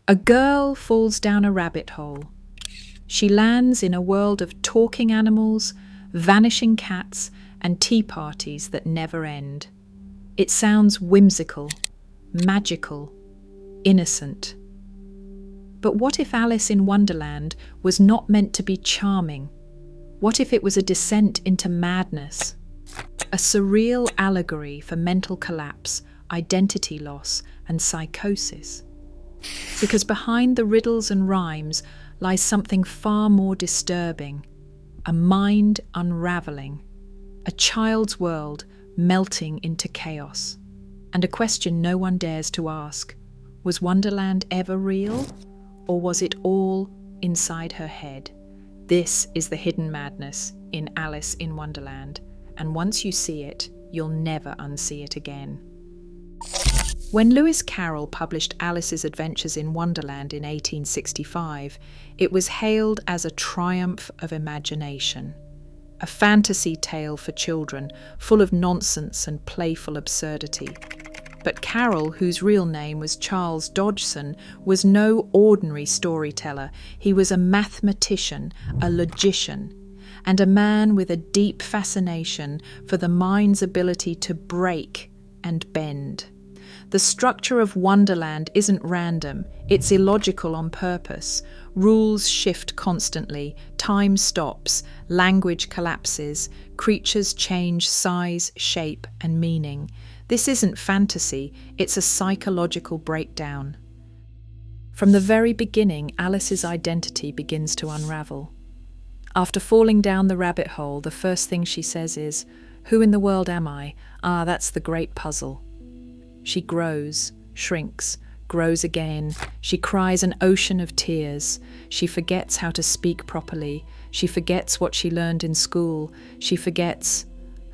A girl falls down a rabbit hole. She lands in a world of talking animals, vanishing cats, and tea parties that never end. It sounds whimsical, magical, innocent. But what if Alice in Wonderland was not meant to be charming? What if it was a descent into madness? A surreal allegory for mental collapse, identity loss, and psychosis? Because behind the riddles and rhymes lies something far more disturbing, a mind unraveling, a child's world melting into chaos. And a question no one dares to ask: was Wonderland ever real, or was it all inside her head? This is the hidden madness in Alice in Wonderland, and once you see it, you'll never unsee it again. When Lewis Carroll published Alice's Adventures in Wonderland in 1865, it was hailed as a triumph of imagination, a fantasy tale for children, full of nonsense and playful absurdity. But Carroll, whose real name was Charles Dodgson, was no ordinary storyteller. He was a mathematician, a logician, and a man with a deep fascination for the mind's ability to break and bend. The structure of Wonderland isn't random, it's illogical on purpose. Rules shift constantly, time stops, language collapses, creatures change size, shape, and meaning. This isn't fantasy, it's a psychological breakdown. From the very beginning, Alice's identity begins to unravel. After falling down the rabbit hole, the first thing she says is, "Who in the world am I? Ah, that's the great puzzle." She grows, shrinks, grows again. She cries an ocean of tears. She forgets how to speak properly. She forgets what she learned in school. She forgets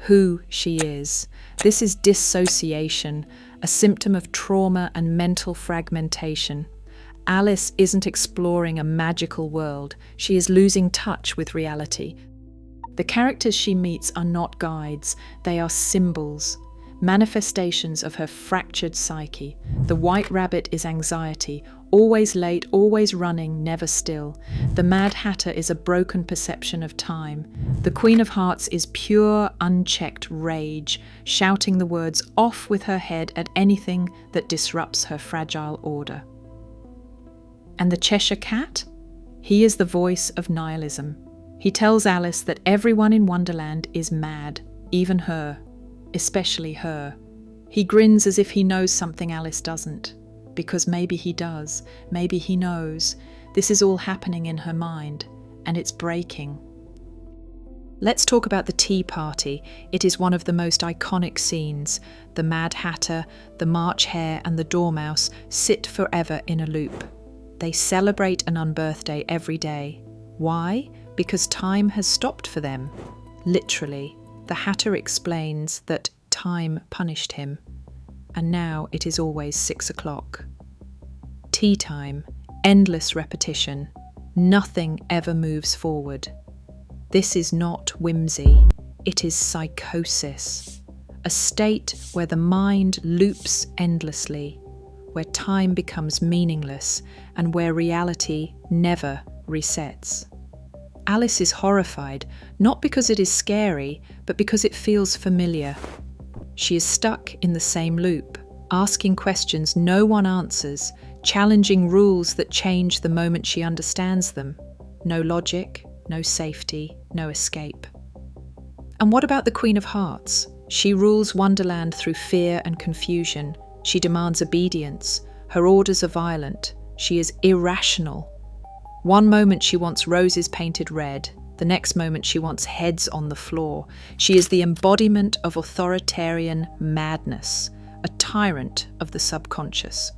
who she is. This is dissociation, a symptom of trauma and mental fragmentation. Alice isn't exploring a magical world. She is losing touch with reality. The characters she meets are not guides. They are symbols, manifestations of her fractured psyche. The white rabbit is anxiety, always late, always running, never still. The Mad Hatter is a broken perception of time. The Queen of Hearts is pure, unchecked rage, shouting the words off with her head at anything that disrupts her fragile order. And the Cheshire Cat? He is the voice of nihilism. He tells Alice that everyone in Wonderland is mad, even her. Especially her. He grins as if he knows something Alice doesn't. Because maybe he does, maybe he knows. This is all happening in her mind, and it's breaking. Let's talk about the tea party. It is one of the most iconic scenes. The Mad Hatter, the March Hare, and the Dormouse sit forever in a loop. They celebrate an unbirthday every day. Why? Because time has stopped for them. Literally. The Hatter explains that time punished him, and now it is always 6 o'clock. Tea time, endless repetition. Nothing ever moves forward. This is not whimsy, it is psychosis. A state where the mind loops endlessly, where time becomes meaningless, and where reality never resets. Alice is horrified, not because it is scary, but because it feels familiar. She is stuck in the same loop, asking questions no one answers, challenging rules that change the moment she understands them. No logic, no safety, no escape. And what about the Queen of Hearts? She rules Wonderland through fear and confusion. She demands obedience. Her orders are violent. She is irrational. One moment she wants roses painted red, the next moment she wants heads on the floor. She is the embodiment of authoritarian madness, a tyrant of the subconscious.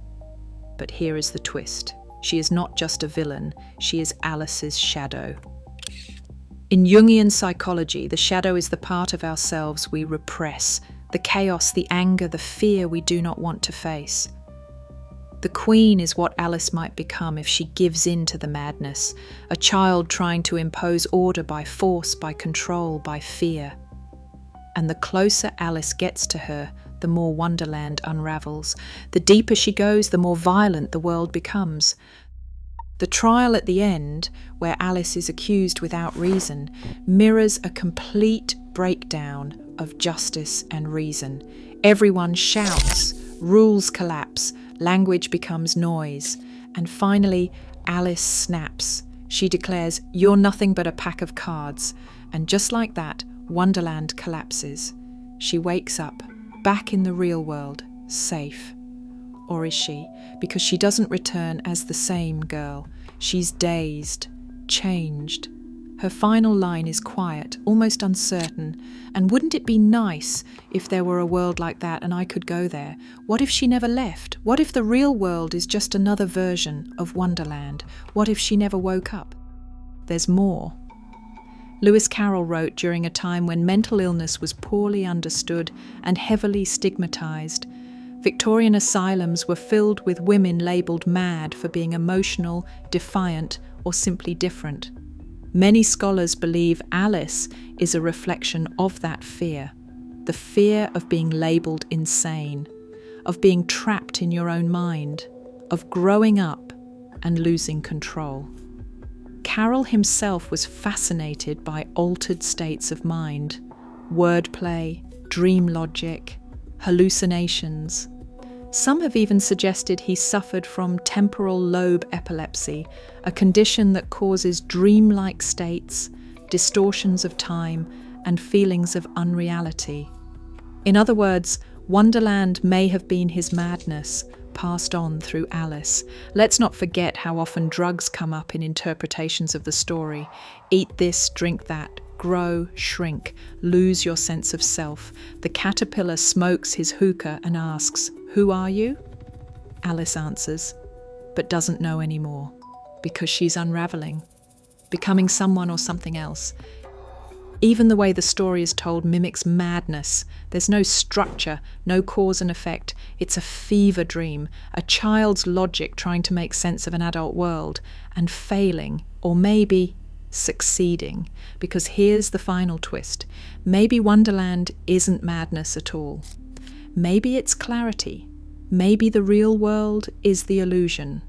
But here is the twist. She is not just a villain, she is Alice's shadow. In Jungian psychology, the shadow is the part of ourselves we repress, the chaos, the anger, the fear we do not want to face. The Queen is what Alice might become if she gives in to the madness, a child trying to impose order by force, by control, by fear. And the closer Alice gets to her, the more Wonderland unravels. The deeper she goes, the more violent the world becomes. The trial at the end, where Alice is accused without reason, mirrors a complete breakdown of justice and reason. Everyone shouts, rules collapse, language becomes noise, and finally Alice snaps. She declares, "You're nothing but a pack of cards," and just like that, Wonderland collapses. She wakes up, back in the real world, safe. Or is she? Because she doesn't return as the same girl. She's dazed, changed. Her final line is quiet, almost uncertain. And wouldn't it be nice if there were a world like that and I could go there? What if she never left? What if the real world is just another version of Wonderland? What if she never woke up? There's more. Lewis Carroll wrote during a time when mental illness was poorly understood and heavily stigmatized. Victorian asylums were filled with women labelled mad for being emotional, defiant, or simply different. Many scholars believe Alice is a reflection of that fear, the fear of being labelled insane, of being trapped in your own mind, of growing up and losing control. Carroll himself was fascinated by altered states of mind, wordplay, dream logic, hallucinations. Some have even suggested he suffered from temporal lobe epilepsy, a condition that causes dreamlike states, distortions of time, and feelings of unreality. In other words, Wonderland may have been his madness, passed on through Alice. Let's not forget how often drugs come up in interpretations of the story. Eat this, drink that, grow, shrink, lose your sense of self. The caterpillar smokes his hookah and asks, "Who are you?" Alice answers, but doesn't know anymore, because she's unraveling, becoming someone or something else. Even the way the story is told mimics madness. There's no structure, no cause and effect. It's a fever dream, a child's logic trying to make sense of an adult world, and failing, or maybe succeeding. Because here's the final twist. Maybe Wonderland isn't madness at all. Maybe it's clarity. Maybe the real world is the illusion,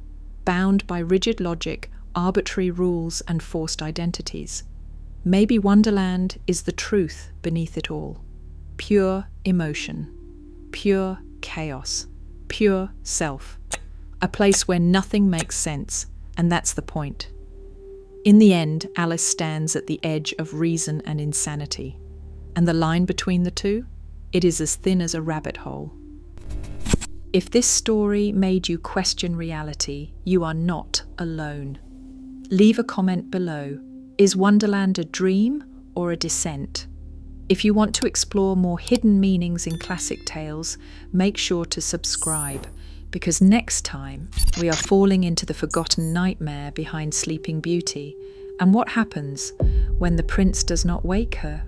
bound by rigid logic, arbitrary rules, and forced identities. Maybe Wonderland is the truth beneath it all. Pure emotion, pure chaos, pure self. A place where nothing makes sense, and that's the point. In the end, Alice stands at the edge of reason and insanity. And the line between the two? It is as thin as a rabbit hole. If this story made you question reality, you are not alone. Leave a comment below. Is Wonderland a dream or a descent? If you want to explore more hidden meanings in classic tales, make sure to subscribe, because next time we are falling into the forgotten nightmare behind Sleeping Beauty. And what happens when the prince does not wake her